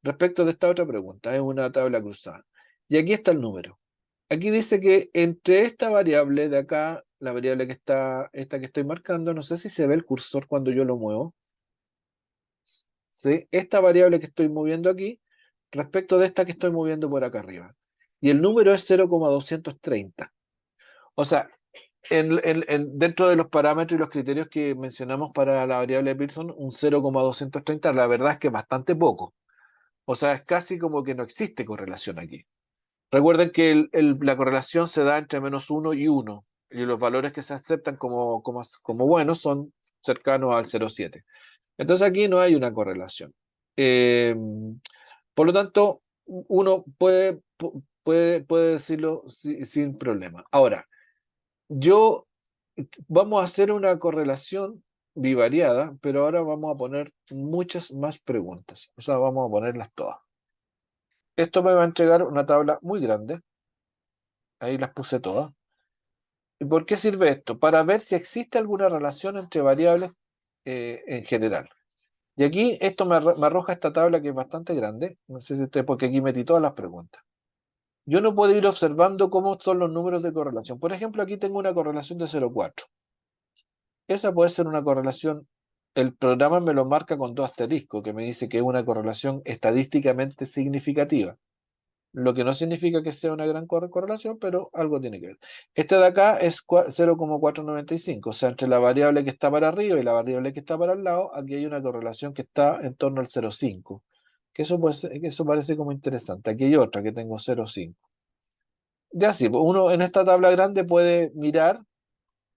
respecto de esta otra pregunta, es una tabla cruzada. Y aquí está el número. Aquí dice que entre esta variable de acá, la variable que está, esta que estoy marcando, no sé si se ve el cursor cuando yo lo muevo. ¿Sí? Esta variable que estoy moviendo aquí, respecto de esta que estoy moviendo por acá arriba. Y el número es 0,230. O sea, dentro de los parámetros y los criterios que mencionamos para la variable de Pearson, un 0,230, la verdad es que es bastante poco. O sea, es casi como que no existe correlación aquí. Recuerden que la correlación se da entre -1 y 1, y los valores que se aceptan como buenos son cercanos al 0,7. Entonces aquí no hay una correlación. Por lo tanto, uno puede decirlo sin problema. Ahora, vamos a hacer una correlación bivariada, pero ahora vamos a poner muchas más preguntas. O sea, vamos a ponerlas todas. Esto me va a entregar una tabla muy grande. Ahí las puse todas. ¿Y por qué sirve esto? Para ver si existe alguna relación entre variables en general. Y aquí esto me arroja esta tabla que es bastante grande. No sé si usted, porque aquí metí todas las preguntas. Yo no puedo ir observando cómo son los números de correlación. Por ejemplo, aquí tengo una correlación de 0,4. Esa puede ser una correlación, el programa me lo marca con 2 asteriscos, que me dice que es una correlación estadísticamente significativa. Lo que no significa que sea una gran correlación, pero algo tiene que ver. Este de acá es 0,495, o sea, entre la variable que está para arriba y la variable que está para el lado, aquí hay una correlación que está en torno al 0,5. Que eso parece como interesante. Aquí hay otra que tengo 0,5. Ya sí, uno en esta tabla grande puede mirar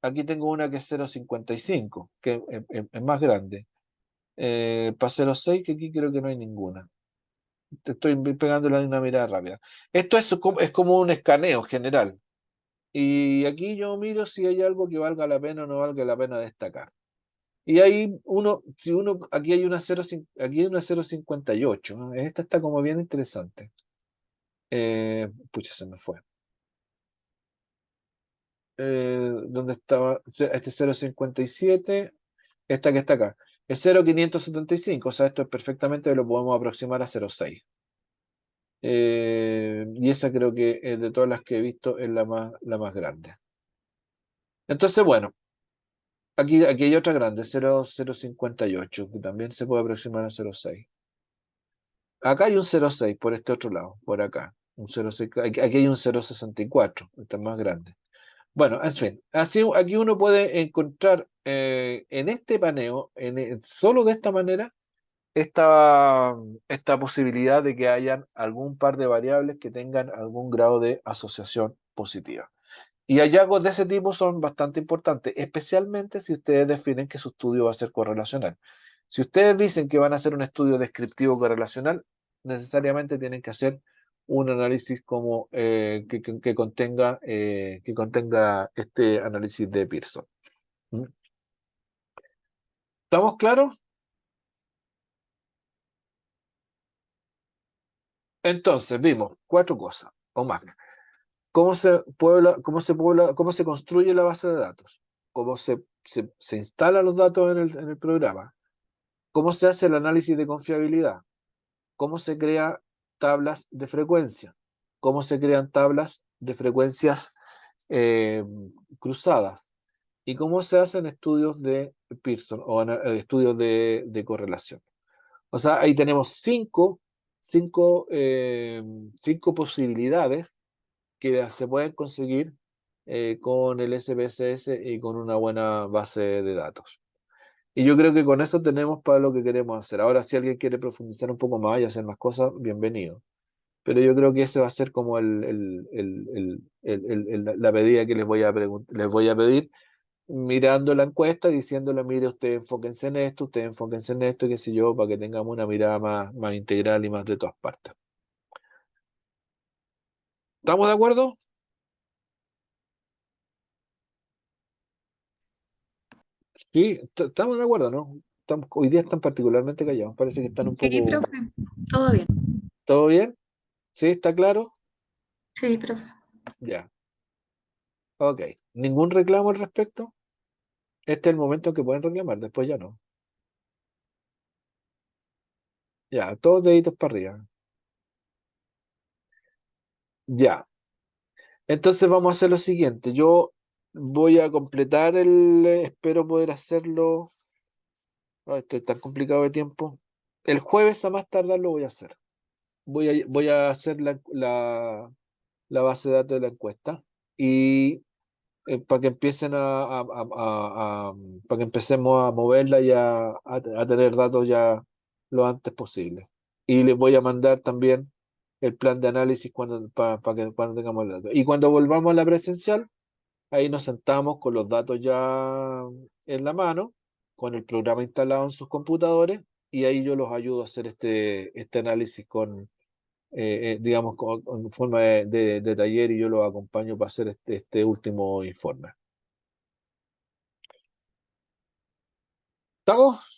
Aquí tengo una que es 0,55, que es más grande. Para 0,6, que aquí creo que no hay ninguna. Te estoy pegando una mirada rápida. Esto es como un escaneo general. Y aquí yo miro si hay algo que valga la pena o no valga la pena destacar. Y ahí aquí hay una 0,58, ¿no? Esta está como bien interesante. Pucha, se me fue. ¿Dónde estaba? Este 0,57, esta que está acá. Es 0,575, o sea, esto es perfectamente lo podemos aproximar a 0,6. Y esa creo que de todas las que he visto es la más grande. Entonces, bueno, aquí hay otra grande, 0,058, que también se puede aproximar a 0,6. Acá hay un 0,6 por este otro lado, por acá. Un 0,6, aquí hay un 0,64, este es más grande. Bueno, en fin, así aquí uno puede encontrar en este paneo, solo de esta manera, esta posibilidad de que hayan algún par de variables que tengan algún grado de asociación positiva. Y hallazgos de ese tipo son bastante importantes, especialmente si ustedes definen que su estudio va a ser correlacional. Si ustedes dicen que van a hacer un estudio descriptivo correlacional, necesariamente tienen que hacer un análisis como que contenga este análisis de Pearson. ¿Mm? ¿Estamos claros? Entonces, vimos 4 cosas o más. Cómo se construye la base de datos, cómo se instalan los datos en el programa, cómo se hace el análisis de confiabilidad, cómo se crean tablas de frecuencia, cómo se crean tablas de frecuencias cruzadas y cómo se hacen estudios de Pearson o estudios de correlación. O sea, ahí tenemos cinco posibilidades que se pueden conseguir con el SPSS y con una buena base de datos. Y yo creo que con eso tenemos para lo que queremos hacer. Ahora, si alguien quiere profundizar un poco más y hacer más cosas, bienvenido. Pero yo creo que ese va a ser como la pedida que les voy a pedir, mirando la encuesta, diciéndole, mire, ustedes enfóquense en esto, y qué sé yo, para que tengamos una mirada más integral y más de todas partes. ¿Estamos de acuerdo? Sí, estamos de acuerdo, ¿no? Hoy día están particularmente callados, parece que están un Sí, poco... profe, todo bien. ¿Todo bien? ¿Sí? ¿Está claro? Sí, profe. Ya. Ok. ¿Ningún reclamo al respecto? Este es el momento en que pueden reclamar, después ya no. Ya, todos deditos para arriba. Ya. Entonces vamos a hacer lo siguiente. Yo voy a completar espero poder hacerlo. Ay, estoy tan complicado de tiempo. El jueves a más tardar lo voy a hacer. Voy a hacer la base de datos de la encuesta y para que empiecen para que empecemos a moverla y a tener datos ya lo antes posible. Y les voy a mandar también el plan de análisis para que cuando tengamos el dato. Y cuando volvamos a la presencial, ahí nos sentamos con los datos ya en la mano, con el programa instalado en sus computadores, y ahí yo los ayudo a hacer este análisis digamos, con forma de taller, y yo los acompaño para hacer este último informe. ¿Estamos?